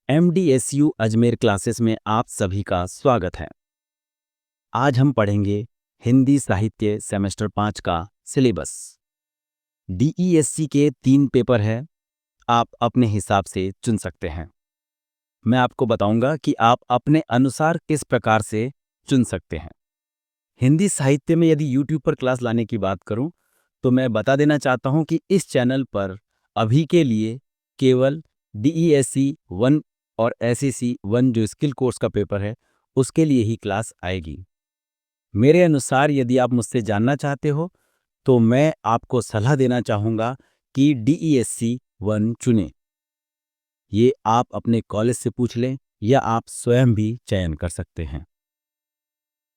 MDSU Ajmer classes में आप सभी का स्वागत है। आज हम पढ़ेंगे हिंदी साहित्य सेमेस्टर 5 का सिलेबस। DESC के 3 पेपर हैं, आप अपने हिसाब से चुन सकते हैं। मैं आपको बताऊंगा कि आप अपने अनुसार किस प्रकार से चुन सकते हैं। हिंदी साहित्य में यदि YouTube पर क्लास लाने की बात करूं, तो मैं बता देना चाहता हूं कि इस चैनल पर अभी के लिए केवल DESC 1 और SEC 1 जो स्किल कोर्स का पेपर है, उसके लिए ही क्लास आएगी। मेरे अनुसार यदि आप मुझसे जानना चाहते हो, तो मैं आपको सलाह देना चाहूँगा कि DESC 1 चुनें। ये आप अपने कॉलेज से पूछ लें या आप स्वयं भी चयन कर सकते हैं।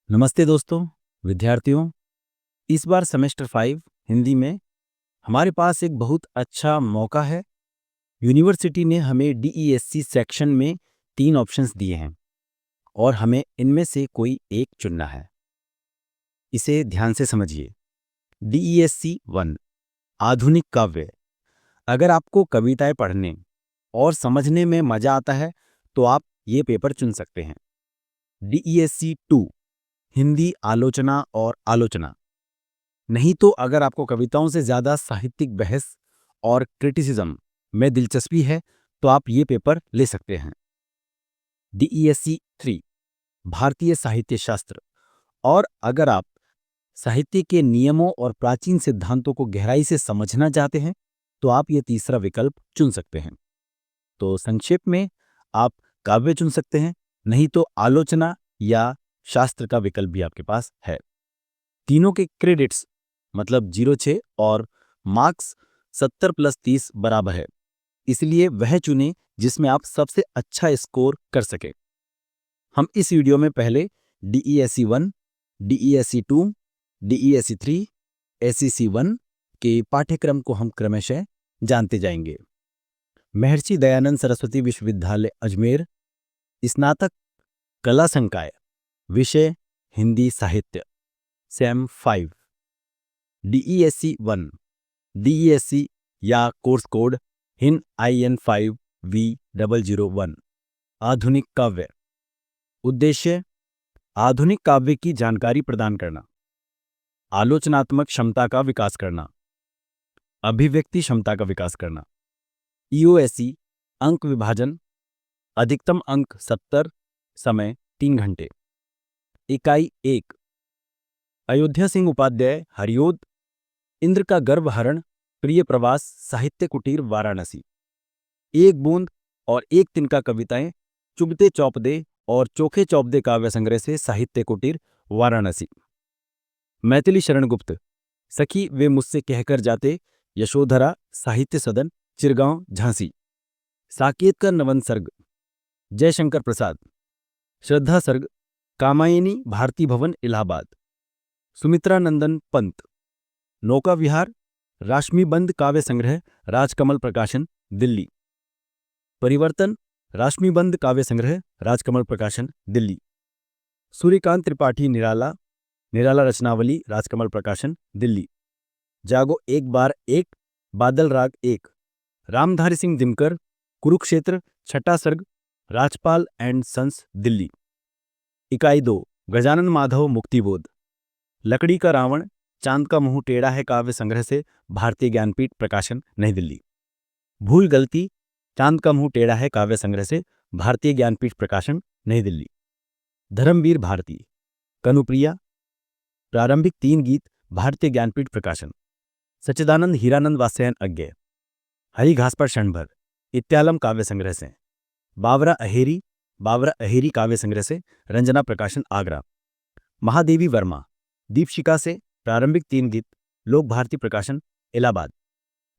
नमस्ते दोस्तों, विद्यार्थियों। इस बार सेमेस्टर 5 हिंदी में हमारे पास एक बहुत अच्छा मौका है। यूनिवर्सिटी ने हमें DESC सेक्शन में 3 ऑप्शंस दिए हैं और हमें इनमें से कोई एक चुनना है। इसे ध्यान से समझिए। DESC 1 आधुनिक काव्य। अगर आपको कविताएं पढ़ने और समझने में मजा आता है तो आप ये पेपर चुन सकते हैं। DESC 2 हिंदी आलोचना और आलोचना। नहीं तो अगर आपको कविताओं से ज्यादा साहित्यिक बहस और क्रिटिसिज्म में दिलचस्पी है तो आप ये पेपर ले सकते हैं। DESC 3 भारतीय साहित्य शास्त्र। और अगर आप साहित्य के नियमों और प्राचीन सिद्धांतों को गहराई से समझना चाहते हैं तो आप ये तीसरा विकल्प चुन सकते हैं। तो संक्षेप में आप काव्य चुन सकते हैं, नहीं तो आलोचना या शास्त्र का विकल्प भी आपके पास है। तीनों के क्रेडिट्स मतलब 06 और मार्क्स 70+30 बराबर है, इसलिए वह चुनें जिसमें आप सबसे अच्छा स्कोर कर सके। हम इस वीडियो में पहले DESC 1, DESC 2, DESC 3, SEC 1 के पाठ्यक्रम को हम क्रमशः जानते जाएंगे। महर्षि दयानंद सरस्वती विश्वविद्यालय अजमेर, स्नातक कला संकाय, विषय हिंदी साहित्य, सेम 5। DESC 1, DESC या कोर्स कोड हिन IN5V001 आधुनिक काव्य। उद्देश्य आधुनिक काव्य की जानकारी प्रदान करना, आलोचनात्मक क्षमता का विकास करना, अभिव्यक्ति क्षमता का विकास करना। EOSC अंक विभाजन, अधिकतम अंक 70, समय 3 घंटे। इकाई 1 अयोध्या सिंह उपाध्याय हरिओद, इंद्र का गर्भहरण, प्रिय प्रवास, साहित्य कुटीर वाराणसी। एक बूंद और एक तिनका कविताएं, चुभते चौपदे और चोखे चौपदे काव्य संग्रह से साहित्य कुटीर वाराणसी। मैथिली शरण गुप्त, सखी वे मुझसे कहकर जाते, यशोधरा, साहित्य सदन, चिरगांव, झांसी। साकेतकर नवन सर्ग, जयशंकर प्रसाद। श्रद्धा सर्ग, कामायनी, भारती भवन, इलाहाबाद। सुमित्रा नंदन पंत, नौका विहार, राश्मिबंध काव्य संग्रह, राजकमल प्रकाशन, दिल्ली। परिवर्तन, राश्मिबंध काव्य संग्रह, राजकमल प्रकाशन, दिल्ली। सूर्यकांत त्रिपाठी निराला, निराला रचनावली, राजकमल प्रकाशन, दिल्ली। जागो एक बार एक, बादल राग 1, रामधारी सिंह दिनकर, कुरुक्षेत्र, छठा सर्ग, राजपाल एंड सन्स, दिल्ली। इकाई 2 गजानन माधव मुक्तिबोध, लकड़ी का रावण, चांद का मुंह टेढ़ा है काव्य संग्रह से भारतीय ज्ञानपीठ प्रकाशन, नई दिल्ली। भूल गलती, चांद का मुंह टेढ़ा है काव्य संग्रह से भारतीय ज्ञानपीठ प्रकाशन, नई दिल्ली। धर्मवीर भारती, कनुप्रिया, प्रारंभिक 3 गीत, भारतीय ज्ञानपीठ प्रकाशन। सच्चिदानंद हीरानंद वात्स्यायन अज्ञेय, हरी घास पर क्षणभर, इत्यालम काव्य संग्रह से। बावरा अहेरी काव्य संग्रह से, रंजना प्रकाशन, आगरा। महादेवी वर्मा, दीपशिखा से प्रारंभिक 3 गीत, लोक भारती प्रकाशन, इलाहाबाद।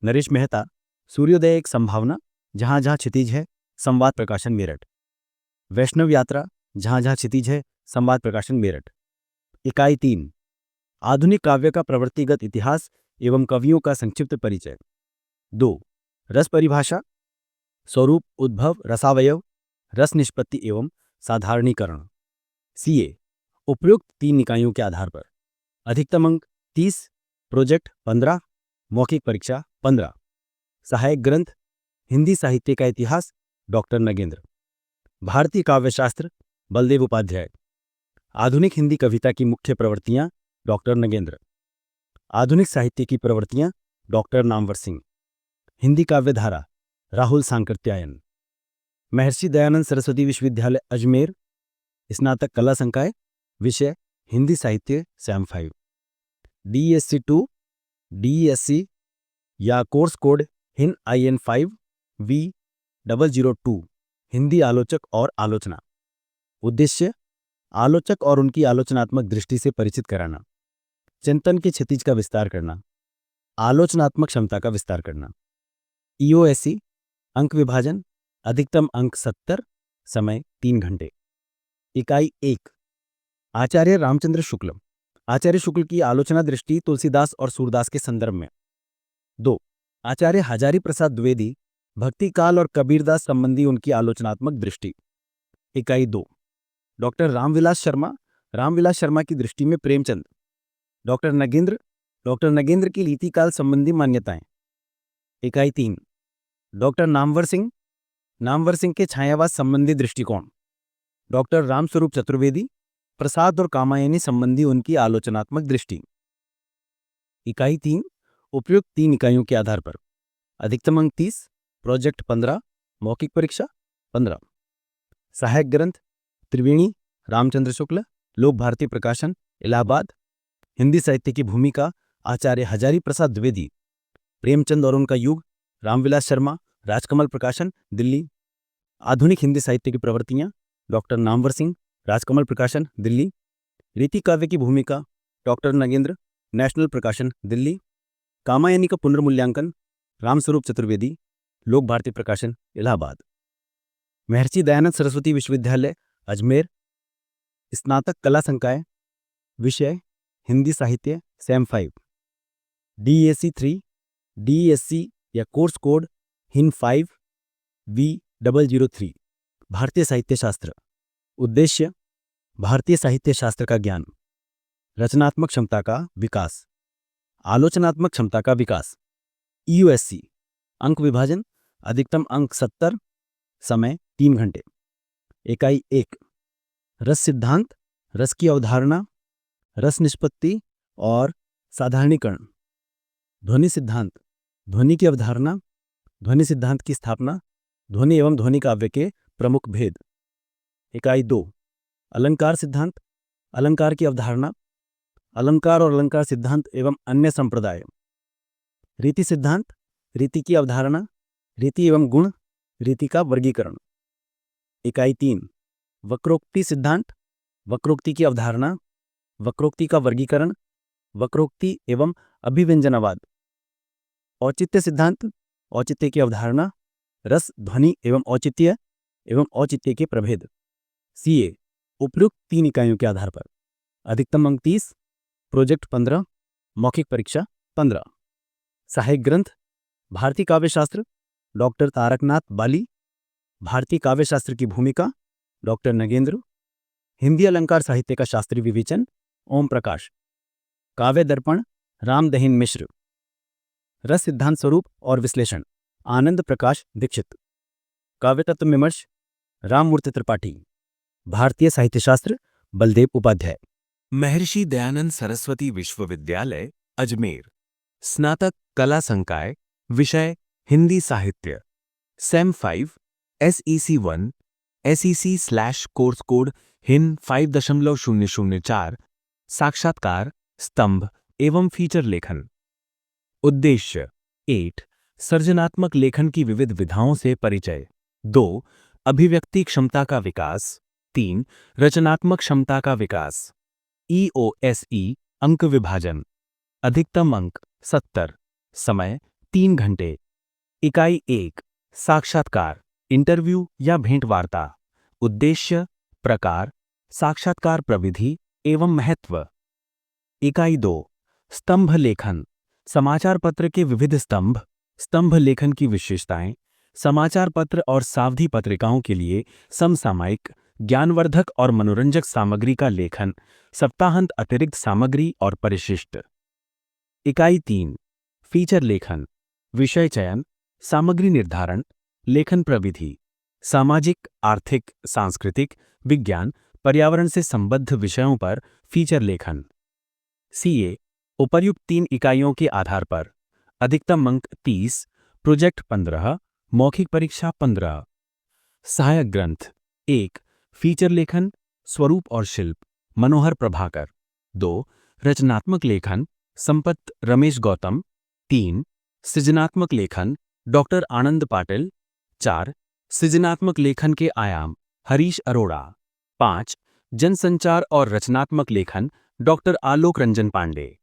नरेश मेहता, सूर्योदय एक संभावना, जहां जहां क्षितिज है, संवाद प्रकाशन, मेरठ। वैष्णव यात्रा, जहां जहां क्षितिज है, संवाद प्रकाशन, मेरठ। इकाई 3 आधुनिक काव्य का प्रवृत्तिगत इतिहास एवं कवियों का संक्षिप्त परिचय। 2 रस परिभाषा, स्वरूप, उद्भव, रसावयव, रस निष्पत्ति एवं साधारणीकरण। CA उपयुक्त 3 इकाइयों के आधार पर अधिकतम अंक 30, प्रोजेक्ट 15, मौखिक परीक्षा 15। सहायक ग्रंथ हिंदी साहित्य का इतिहास, डॉक्टर नगेंद्र। भारतीय काव्यशास्त्र बलदेव उपाध्याय। आधुनिक हिंदी कविता की मुख्य प्रवृत्तियां डॉक्टर नगेंद्र। आधुनिक साहित्य की प्रवृत्तियां डॉक्टर नामवर सिंह। हिंदी काव्यधारा राहुल सांकृत्यायन। महर्षि दयानंद सरस्वती विश्वविद्यालय अजमेर, स्नातक कला संकाय, विषय हिंदी साहित्य सैम 5। DSC 2, DSC या कोर्स कोड हिन IN 5 V002। हिंदी आलोचक और आलोचना। उद्देश्य आलोचक और उनकी आलोचनात्मक दृष्टि से परिचित कराना, चिंतन के क्षितिज का विस्तार करना, आलोचनात्मक क्षमता का विस्तार करना। EOSC अंक विभाजन अधिकतम अंक 70, समय 3 घंटे। इकाई 1 आचार्य रामचंद्र शुक्ल। आचार्य शुक्ल की आलोचना दृष्टि तुलसीदास और सूरदास के संदर्भ में। 2 आचार्य हजारी प्रसाद द्विवेदी, भक्ति काल और कबीरदास संबंधी उनकी आलोचनात्मक दृष्टि। इकाई 2 डॉक्टर रामविलास शर्मा की दृष्टि में प्रेमचंद। डॉक्टर नगेंद्र की रीतिकाल संबंधी मान्यताएं। इकाई 3 डॉक्टर नामवर सिंह के छायावाद संबंधी दृष्टिकोण। डॉक्टर रामस्वरूप चतुर्वेदी, प्रसाद और कामायनी संबंधी उनकी आलोचनात्मक दृष्टि। इकाई 3 उपयुक्त 3 इकाइयों के आधार पर अधिकतम अंक 30, प्रोजेक्ट 15, मौखिक परीक्षा 15। सहायक ग्रंथ त्रिवेणी रामचंद्र शुक्ल, लोक भारती प्रकाशन, इलाहाबाद। हिंदी साहित्य की भूमिका आचार्य हजारी प्रसाद द्विवेदी। प्रेमचंद और उनका युग रामविलास शर्मा, राजकमल प्रकाशन, दिल्ली। आधुनिक हिंदी साहित्य की प्रवृत्तियां डॉक्टर नामवर सिंह, राजकमल प्रकाशन, दिल्ली। रीति काव्य की भूमिका डॉक्टर नगेंद्र, नेशनल प्रकाशन, दिल्ली। कामायनी का पुनर्मूल्यांकन रामस्वरूप चतुर्वेदी, लोक भारती प्रकाशन, इलाहाबाद। महर्षि दयानंद सरस्वती विश्वविद्यालय अजमेर, स्नातक कला संकाय, विषय हिंदी साहित्य सैम 5। DSC 3, DSC या कोर्स कोड हिन 5 V003। भारतीय साहित्य शास्त्र। उद्देश्य भारतीय साहित्य शास्त्र का ज्ञान, रचनात्मक क्षमता का विकास, आलोचनात्मक क्षमता का विकास। EOSC अंक विभाजन अधिकतम अंक 70, समय 3 घंटे। इकाई 1 रस सिद्धांत, रस की अवधारणा, रस निष्पत्ति और साधारणीकरण। ध्वनि सिद्धांत, ध्वनि की अवधारणा, ध्वनि सिद्धांत की स्थापना, ध्वनि एवं ध्वनि काव्य के प्रमुख भेद। इकाई 2 अलंकार सिद्धांत, अलंकार की अवधारणा, अलंकार और अलंकार सिद्धांत एवं अन्य संप्रदाय। रीति सिद्धांत, रीति की अवधारणा, रीति एवं गुण, रीति का वर्गीकरण। इकाई 3 वक्रोक्ति सिद्धांत, वक्रोक्ति की अवधारणा, वक्रोक्ति का वर्गीकरण, वक्रोक्ति एवं अभिव्यंजनावाद। औचित्य सिद्धांत, औचित्य की अवधारणा, रस, ध्वनि एवं औचित्य के प्रभेद। CA उपयुक्त 3 इकाइयों के आधार पर अधिकतम अंक 30, प्रोजेक्ट 15, मौखिक परीक्षा 15। सहायक ग्रंथ भारतीय काव्यशास्त्र डॉक्टर तारकनाथ बाली, भारतीय काव्यशास्त्र की भूमिका डॉक्टर नगेंद्र। हिंदी अलंकार साहित्य का शास्त्रीय विवेचन ओम प्रकाश। काव्य दर्पण रामदहिन मिश्र। रस सिद्धांत स्वरूप और विश्लेषण आनंद प्रकाश दीक्षित। काव्य तत्व विमर्श राममूर्ति त्रिपाठी। भारतीय साहित्य शास्त्र बलदेव उपाध्याय। महर्षि दयानंद सरस्वती विश्वविद्यालय अजमेर, स्नातक कला संकाय, विषय हिंदी साहित्य, सैम 5, SEC 1, SEC/कोर्स कोड हिन 5.004। साक्षात्कार, स्तंभ एवं फीचर लेखन। उद्देश्य 8 सर्जनात्मक लेखन की विविध विधाओं से परिचय। 2 अभिव्यक्ति क्षमता का विकास। 3 रचनात्मक क्षमता का विकास। EOSE अंक विभाजन अधिकतम अंक 70, समय 3 घंटे। इकाई 1 साक्षात्कार, इंटरव्यू या भेंटवार्ता। उद्देश्य, प्रकार, साक्षात्कार प्रविधि एवं महत्व। इकाई 2 स्तंभ लेखन, समाचार पत्र के विविध स्तंभ, स्तंभ लेखन की विशेषताएं, समाचार पत्र और सावधि पत्रिकाओं के लिए समसामयिक, ज्ञानवर्धक और मनोरंजक सामग्री का लेखन, सप्ताहांत अतिरिक्त सामग्री और परिशिष्ट। इकाई 3 फीचर लेखन, विषय चयन, सामग्री निर्धारण, लेखन प्रविधि। सामाजिक, आर्थिक, सांस्कृतिक, विज्ञान, पर्यावरण से संबद्ध विषयों पर फीचर लेखन। सीए उपर्युक्त 3 इकाइयों के आधार पर अधिकतम अंक 30, प्रोजेक्ट 15, मौखिक परीक्षा 15। सहायक ग्रंथ 1. फीचर लेखन, स्वरूप और शिल्प, मनोहर प्रभाकर। 2. रचनात्मक लेखन, संपत रमेश गौतम। 3. सृजनात्मक लेखन, डॉक्टर आनंद पाटिल। 4. सृजनात्मक लेखन के आयाम, हरीश अरोड़ा। 5. जनसंचार और रचनात्मक लेखन, डॉक्टर आलोक रंजन पांडे।